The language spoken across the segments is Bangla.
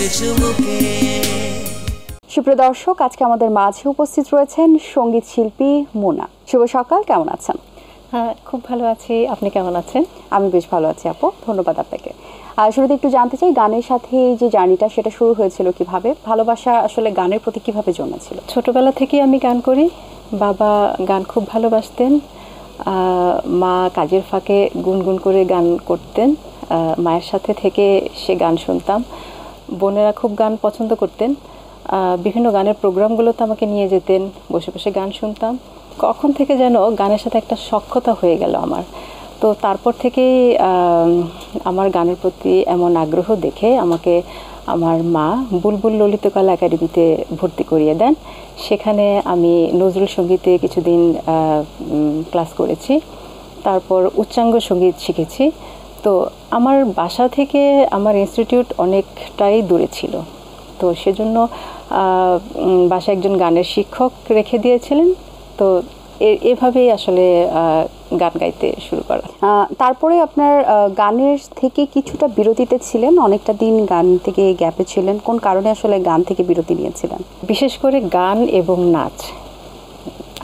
গানের চুমুকে। সুপ্রিয় দর্শক, আজকে আমাদের মাঝে উপস্থিত রয়েছেন সঙ্গীত শিল্পী মোনা। শুভ সকাল, কেমন আছেন? হ্যাঁ, খুব ভালো আছি। আপনি কেমন আছেন? আমি বেশ ভালো আছি আপু, ধন্যবাদ আপনাকে। শুরুতে একটু জানতে চাই, গানের সাথে এই যে জার্নিটা সেটা শুরু হয়েছিল কিভাবে? ভালোবাসা আসলে গানের প্রতি কিভাবে জন্মেছিল? ছোটবেলা থেকেই আমি গান করি। বাবা গান খুব ভালোবাসতেন, মা কাজের ফাঁকে গুনগুন করে গান করতেন। মায়ের সাথে থেকে সে গান শুনতাম। বোনেরা খুব গান পছন্দ করতেন, বিভিন্ন গানের প্রোগ্রামগুলোতে আমাকে নিয়ে যেতেন, বসে বসে গান শুনতাম। কখন থেকে যেন গানের সাথে একটা সখ্যতা হয়ে গেল আমার। তো তারপর থেকেই আমার গানের প্রতি এমন আগ্রহ দেখে আমাকে আমার মা বুলবুল ললিতকলা একাডেমিতে ভর্তি করিয়ে দেন। সেখানে আমি নজরুল সঙ্গীতে কিছুদিন ক্লাস করেছি, তারপর উচ্চাঙ্গ সঙ্গীত শিখেছি। তো আমার বাসা থেকে আমার ইনস্টিটিউট অনেকটাই দূরে ছিল, তো সেজন্য বাসায় একজন গানের শিক্ষক রেখে দিয়েছিলেন। তো এভাবেই আসলে গান গাইতে শুরু করা। তারপরে আপনার গানের থেকে কিছুটা বিরতিতে ছিলেন, অনেকটা দিন গান থেকে গ্যাপে ছিলেন। কোন কারণে আসলে গান থেকে বিরতি নিয়েছিলেন? বিশেষ করে গান এবং নাচ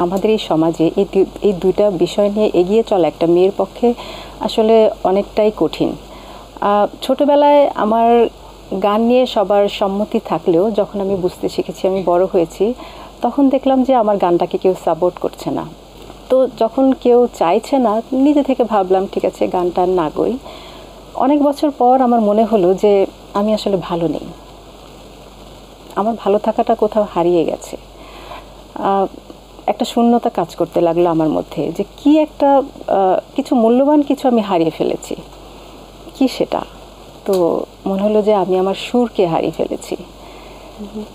আমাদের এই সমাজে এই দুইটা বিষয় নিয়ে এগিয়ে চলা একটা মেয়ের পক্ষে আসলে অনেকটাই কঠিন। ছোটবেলায় আমার গান নিয়ে সবার সম্মতি থাকলেও যখন আমি বুঝতে শিখেছি, আমি বড় হয়েছি, তখন দেখলাম যে আমার গানটাকে কেউ সাপোর্ট করছে না। তো যখন কেউ চাইছে না, নিজে থেকে ভাবলাম ঠিক আছে গানটা না গাই। অনেক বছর পর আমার মনে হলো যে আমি আসলে ভালো নেই, আমার ভালো থাকাটা কোথাও হারিয়ে গেছে। একটা শূন্যতা কাজ করতে লাগলো আমার মধ্যে, যে কি একটা কিছু মূল্যবান কিছু আমি হারিয়ে ফেলেছি। কি সেটা? তো মনে হলো যে আমি আমার সুরকে হারিয়ে ফেলেছি।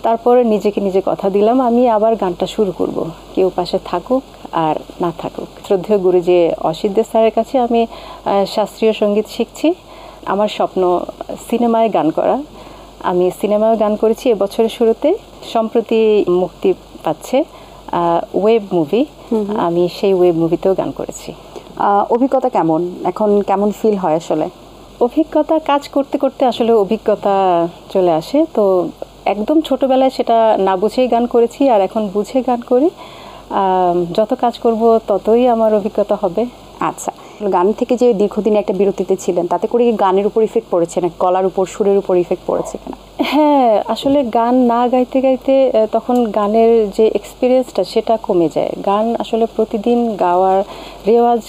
তারপরে নিজেকে নিজে কথা দিলাম আমি আবার গানটা শুরু করব, কেউ পাশে থাকুক আর না থাকুক। শ্রদ্ধেয় গুরুজি অসিত দে স্যারের কাছে আমি শাস্ত্রীয় সঙ্গীত শিখছি। আমার স্বপ্ন সিনেমায় গান করা। আমি সিনেমায় গান করেছি এবছরের শুরুতে। সম্প্রতি মুক্তি পাচ্ছে ওয়েব মুভি, আমি সেই ওয়েব মুভিতেও গান করেছি। অভিজ্ঞতা কেমন এখন? কেমন ফিল হয় আসলে? অভিজ্ঞতা কাজ করতে করতে আসলে অভিজ্ঞতা চলে আসে। তো একদম ছোটবেলায় সেটা না বুঝেই গান করেছি, আর এখন বুঝে গান করি। যত কাজ করব ততই আমার অভিজ্ঞতা হবে। আচ্ছা, গান থেকে যে দীর্ঘদিন একটা বিরতিতে ছিলেন, তাতে করে কি গানের উপর ইফেক্ট পড়েছে না গলার উপর, সুরের উপর ইফেক্ট পড়েছে কিনা? হ্যাঁ, আসলে গান না গাইতে গাইতে তখন গানের যে এক্সপিরিয়েন্সটা সেটা কমে যায়। গান আসলে প্রতিদিন গাওয়ার রেওয়াজ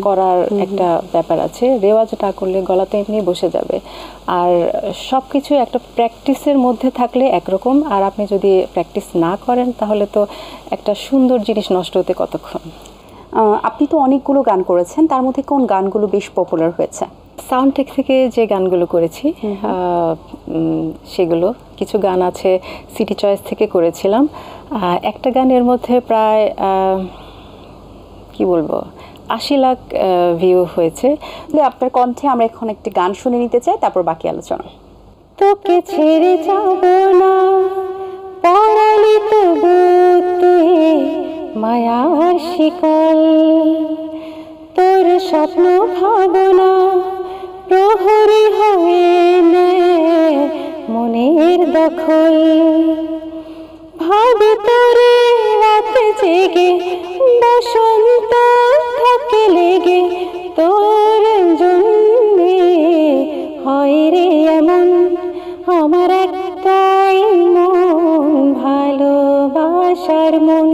করার একটা ব্যাপার আছে। রেওয়াজ না করলে গলা তো এমনি বসে যাবে। আর সব কিছু একটা প্র্যাকটিসের মধ্যে থাকলে একরকম, আর আপনি যদি প্র্যাকটিস না করেন তাহলে তো একটা সুন্দর জিনিস নষ্ট হতে কতক্ষণ। আপনি তো অনেকগুলো গান করেছেন, তার মধ্যে কোন গানগুলো বেশ পপুলার হয়েছে? সাউন্ডটেক থেকে যে গানগুলো করেছি সেগুলো, কিছু গান আছে সিটি চয়েস থেকে করেছিলাম। একটা গানের মধ্যে প্রায় কি বলবো 80 লাখ ভিউ হয়েছে। আপনার কণ্ঠে আমরা এখন একটি গান শুনে নিতে চাই, তারপর বাকি আলোচনা। তোকে ছেড়ে যাব না, পড়ালি তো বুতে মায়ার শিকল, তোর স্বপ্ন ভাবনা প্রহরী হয়ে নেয় মনের দখল। ভাবি তোরে রাতে জেগে, বসন্ত থাকে লেগে, তোর জন্যে হয় রে এমন। আমার একটাই মন, ভালোবাসার মন,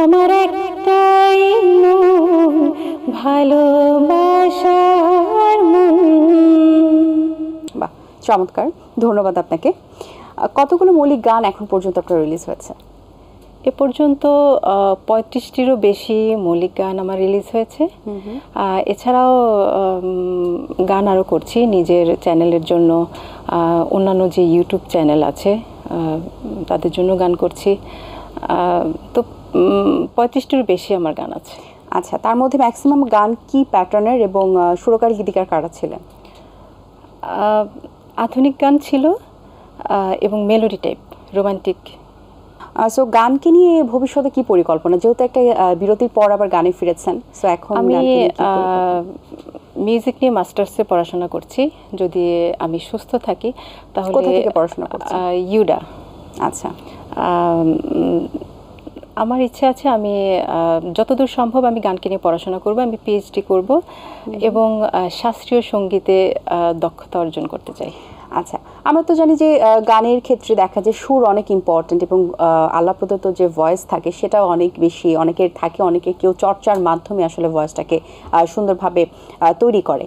আমার একটাই মন, ভালোবাসার মন। বাহ, চমৎকার, ধন্যবাদ আপনাকে। কতগুলো মৌলিক গান এখন পর্যন্ত আপনার রিলিজ হয়েছে? এ পর্যন্ত 35টিরও বেশি মৌলিক গান আমার রিলিজ হয়েছে। এছাড়াও গান আরও করছি নিজের চ্যানেলের জন্য, অন্যান্য যে ইউটিউব চ্যানেল আছে তাদের জন্য গান করছি। তো 35টিরও বেশি আমার গান আছে। আচ্ছা, তার মধ্যে ম্যাক্সিমাম গান কি প্যাটার্নের এবং সুরকার গীতিকার কারা ছিলেন? আধুনিক গান ছিল এবং মেলোডি টাইপ, রোমান্টিক। সো গানকে নিয়ে ভবিষ্যতে কি পরিকল্পনা, যেহেতু একটা বিরতির পর আবার গানে ফিরেছেন, সো এখন আমি গানকে নিয়ে কি পরিকল্পনা? মিউজিক নিয়ে মাস্টার্সে পড়াশোনা করছি, যদি আমি সুস্থ থাকি তাহলে। কোথা থেকে পড়াশোনা করছেন? ইউডা। আচ্ছা। আমার ইচ্ছে আছে আমি যতদূর সম্ভব আমি গানকে নিয়ে পড়াশোনা করব, আমি পিএইচডি করব এবং শাস্ত্রীয় সঙ্গীতে দক্ষতা অর্জন করতে চাই। আচ্ছা, আমরা তো জানি যে গানের ক্ষেত্রে দেখা যায় সুর অনেক ইম্পর্ট্যান্ট এবং আল্লাহ প্রদত্ত যে ভয়েস থাকে সেটাও অনেক বেশি, অনেকের থাকে, অনেকে কেউ চর্চার মাধ্যমে আসলে ভয়েসটাকে সুন্দরভাবে তৈরি করে।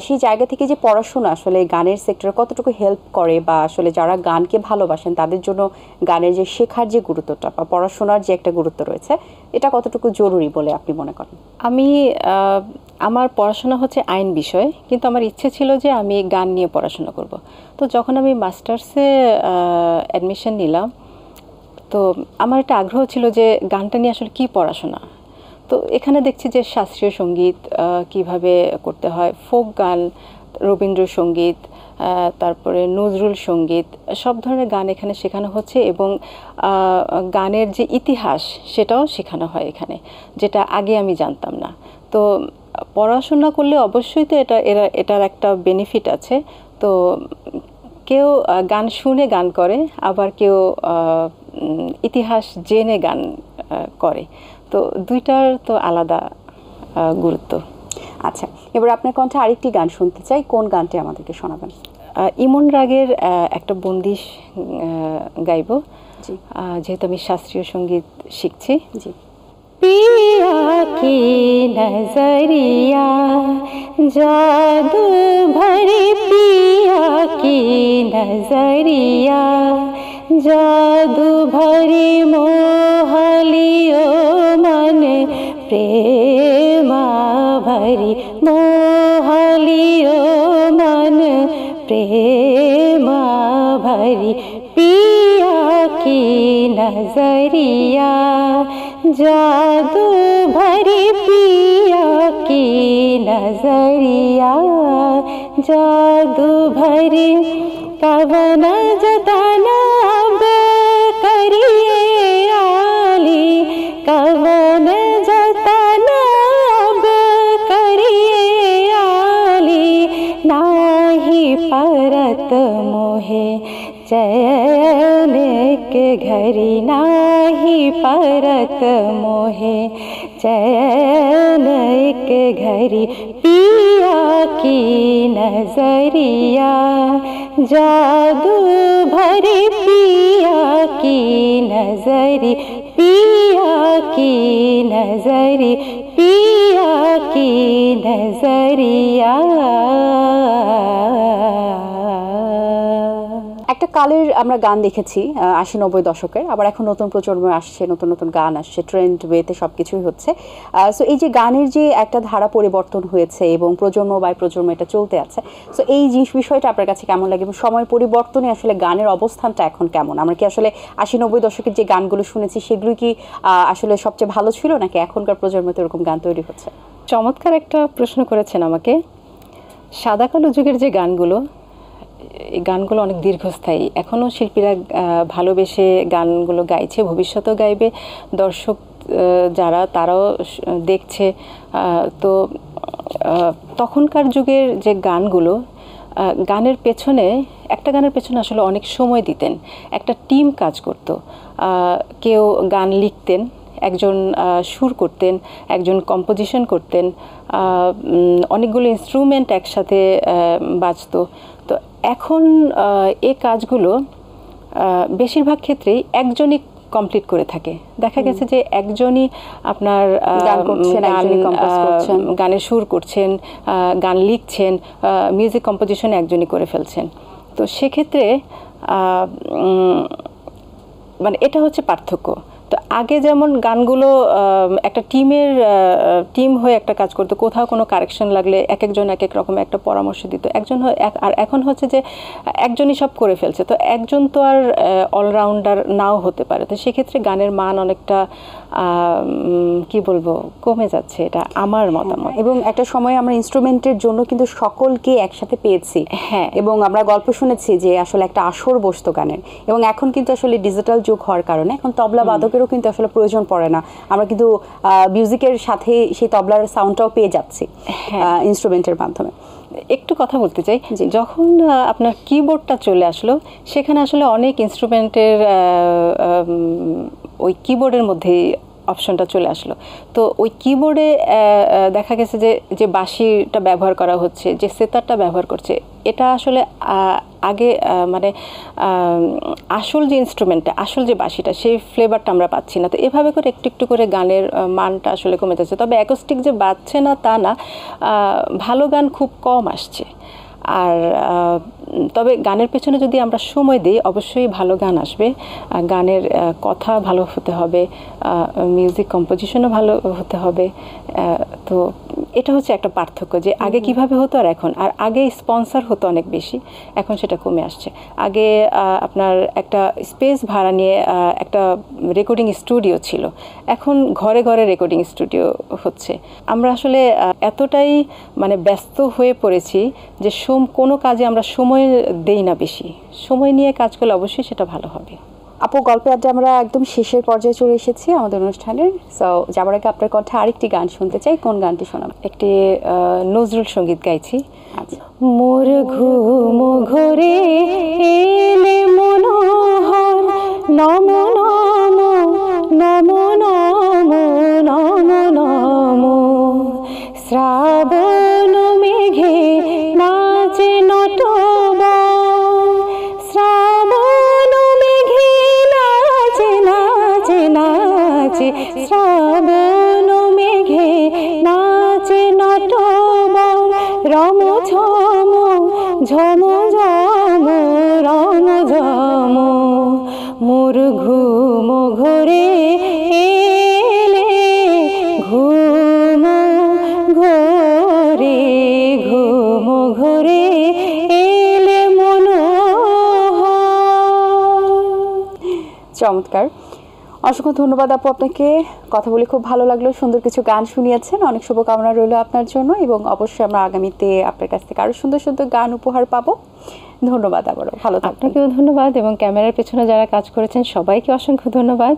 সেই জায়গা থেকে যে পড়াশোনা আসলে গানের সেক্টরে কতটুকু হেল্প করে, বা আসলে যারা গানকে ভালোবাসেন তাদের জন্য গানের যে শেখার যে গুরুত্বটা বা পড়াশোনার যে একটা গুরুত্ব রয়েছে, এটা কতটুকু জরুরি বলে আপনি মনে করেন? আমার পড়াশোনা হচ্ছে আইন বিষয়, কিন্তু আমার ইচ্ছে ছিল যে আমি গান নিয়ে পড়াশোনা করব। তো যখন আমি মাস্টার্সে অ্যাডমিশন নিলাম, তো আমার একটা আগ্রহ ছিল যে গানটা নিয়ে আসলে কী পড়াশোনা। তো এখানে দেখছি যে শাস্ত্রীয় সঙ্গীত কিভাবে করতে হয়, ফোক গান, রবীন্দ্রসঙ্গীত, তারপরে নজরুল সঙ্গীত, সব ধরনের গান এখানে শেখানো হচ্ছে এবং গানের যে ইতিহাস সেটাও শেখানো হয় এখানে, যেটা আগে আমি জানতাম না। তো পড়াশোনা করলে অবশ্যই তো এটার একটা বেনিফিট আছে। তো কেউ গান শুনে গান করে, আবার কেউ ইতিহাস জেনে গান করে, তো দুইটার তো আলাদা গুরুত্ব। আচ্ছা, এবার আপনার কণ্ঠে আরেকটি গান শুনতে চাই, কোন গানটি আমাদেরকে শোনাবেন? ইমন রাগের একটা বন্দিশ গাইব, যেহেতু আমি শাস্ত্রীয় সঙ্গীত শিখছি। জি। पिया की नजरिया जादू भरी, पिया की नजरिया जादू भरी, मोहलियो मन प्रेमा भरी, मोहलियो मन प्रेमा भरी, पिया की नजरिया जादू भरी, पिया की नजरिया जादू भरी, कवन जतना अब करिए आली, कवन जतना अब करिए आली, नाही परत मोहे चैन के घरी, नाही परत मोहे चैन के घरी, पिया की नजरिया जादू भरी, पिया की नजरी, पिया की नजरी, पिया की नजरिया। একটা কালের আমরা গান দেখেছি ৮০-৯০ দশকের, আবার এখন নতুন প্রজন্ম আসছে, নতুন নতুন গান আসছে, ট্রেন্ড ওয়েতে সব কিছুই হচ্ছে। সো এই যে গানের যে একটা ধারা পরিবর্তন হয়েছে এবং প্রজন্ম বাই প্রজন্ম এটা চলতে আছে, সো এই বিষয়টা আপনার কাছে কেমন লাগে এবং সময়ের পরিবর্তনে আসলে গানের অবস্থানটা এখন কেমন? আমরা কি আসলে ৮০-৯০ দশকের যে গানগুলো শুনেছি সেগুলো কি আসলে সবচেয়ে ভালো ছিল, নাকি এখনকার প্রজন্মতে এরকম গান তৈরি হচ্ছে? চমৎকার একটা প্রশ্ন করেছেন আমাকে। সাদা কালো যুগের যে গানগুলো, এই গানগুলো অনেক দীর্ঘস্থায়ী, এখনও শিল্পীরা ভালোবেসে গানগুলো গাইছে, ভবিষ্যতেও গাইবে, দর্শক যারা তারাও দেখছে। তো তখনকার যুগের যে গানগুলো, গানের পেছনে, একটা গানের পেছনে আসলে অনেক সময় দিতেন, একটা টিম কাজ করত, কেউ গান লিখতেন, একজন সুর করতেন, একজন কম্পোজিশন করতেন, অনেকগুলো ইনস্ট্রুমেন্ট একসাথে বাজতো। তো এখন এই কাজগুলো বেশিরভাগ ক্ষেত্রেই একজনই কমপ্লিট করে থাকে। দেখা গেছে যে একজনই আপনার গানের সুর করছেন, গান লিখছেন, মিউজিক কম্পোজিশন একজনই করে ফেলছেন। তো সেক্ষেত্রে মানে এটা হচ্ছে পার্থক্য। তো আগে যেমন গানগুলো একটা টিম হয়ে একটা কাজ করতো, কোথাও কোনো কারেকশন লাগলে এক একজন এক এক রকম একটা পরামর্শ দিত একজন, আর এখন হচ্ছে যে একজনই সব করে ফেলছে, তো একজন তো আর অলরাউন্ডার নাও হতে পারে, তো সেক্ষেত্রে গানের মান অনেকটা কি বলবো কমে যাচ্ছে, এটা আমার মতামত। এবং একটা সময় আমরা ইনস্ট্রুমেন্টের জন্য কিন্তু সকলকে একসাথে পেয়েছি, হ্যাঁ, এবং আমরা গল্প শুনেছি যে আসলে একটা আসর বসতো গানের, এবং এখন কিন্তু আসলে ডিজিটাল যুগ হওয়ার কারণে এখন তবলা বাদকেরও কিন্তু আসলে প্রয়োজন পড়ে না, আমরা কিন্তু মিউজিকের সাথে সেই তবলার সাউন্ডটাও পেয়ে যাচ্ছি ইনস্ট্রুমেন্টের মাধ্যমে। একটু কথা বলতে চাই, যখন আপনার কিবোর্ডটা চলে আসলো সেখানে আসলে অনেক ইনস্ট্রুমেন্টের ওই কিবোর্ডের মধ্যেই অপশনটা চলে আসলো, তো ওই কিবোর্ডে দেখা গেছে যে যে বাঁশিটা ব্যবহার করা হচ্ছে, যে সেতারটা ব্যবহার করছে, এটা আসলে আগে মানে আসল যে ইনস্ট্রুমেন্টটা, আসল যে বাঁশিটা, সেই ফ্লেভারটা আমরা পাচ্ছি না, তো এভাবে করে একটু একটু করে গানের মানটা আসলে কমে যাচ্ছে। তবে অ্যাকোস্টিক যে বাজছে না তা না, ভালো গান খুব কম আসছে। আর তবে গানের পেছনে যদি আমরা সময় দিই অবশ্যই ভালো গান আসবে, গানের কথা ভালো হতে হবে, মিউজিক কম্পোজিশনও ভালো হতে হবে। তো এটা হচ্ছে একটা পার্থক্য, যে আগে কিভাবে হতো আর এখন। আর আগে স্পন্সর হতো অনেক বেশি, এখন সেটা কমে আসছে। আগে আপনার একটা স্পেস ভাড়া নিয়ে একটা রেকর্ডিং স্টুডিও ছিল, এখন ঘরে ঘরে রেকর্ডিং স্টুডিও হচ্ছে। আমরা আসলে এতটাই মানে ব্যস্ত হয়ে পড়েছি যে কোনো কাজে আমরা সময় দেই না বেশি, সময় নিয়ে কাজ করলে অবশ্যই সেটা ভালো হবে। আপু, গল্পে আড্ডা আমরা একদম শেষের পর্যায়ে চলে এসেছি আমাদের অনুষ্ঠানের। সো যাবার আগে আপনার কণ্ঠে আরেকটি গান শুনতে চাই, কোন গানটি শোনাবেন? একটি নজরুল সঙ্গীত গাইছি। আচ্ছা। মোর ঘুম ঘরে এলে মনোহর, নম নম নম নম নম নম, শ্রাবণ মেঘে নাচে নটবর, শ্রাবণ মেঘে নাচে নাচে নাচে, শ্রাবণ মেঘে নাচে নটবর, রম ঝম ঝম ঝম রম ঝম, মোর ঘুম ঘরে এলে ঘুম ঘরে, ঘুম ঘরে এলে মনোহর। চমৎকার, অসংখ্য ধন্যবাদ আপু আপনাকে, কথা বলে খুব ভালো লাগলো, সুন্দর কিছু গান শুনিয়েছেন, অনেক শুভকামনা রইল আপনার জন্য, এবং অবশ্যই আমরা আগামীতে আপনার কাছ থেকে আরও সুন্দর সুন্দর গান উপহার পাবো। ধন্যবাদ আবারও, ভালো থাকবেন। আপনাকেও ধন্যবাদ, এবং ক্যামেরার পেছনে যারা কাজ করেছেন সবাইকে অসংখ্য ধন্যবাদ।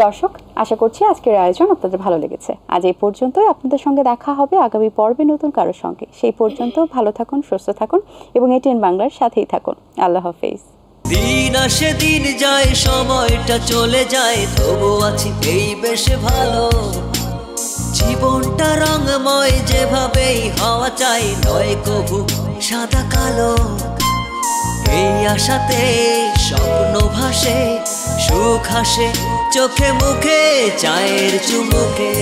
দর্শক, আশা করছি আজকের আয়োজন আপনাদের ভালো লেগেছে। আজ এই পর্যন্তই, আপনাদের সঙ্গে দেখা হবে আগামী পর্বে নতুন কারোর সঙ্গে। সেই পর্যন্ত ভালো থাকুন, সুস্থ থাকুন, এবং এটিএন বাংলার সাথেই থাকুন। আল্লাহ হাফেজ। দিন আসে দিন যায়, সময়টা চলে যায়, তবু আছি এই বেশ ভালো। জীবনটা রঙময়, যেভাবেই হওয়া চাই, নয় কভু সাদা কালো। এই আশাতে স্বপ্ন ভাসে, সুখ হাসে চোখে মুখে, চায়ের চুমুকে।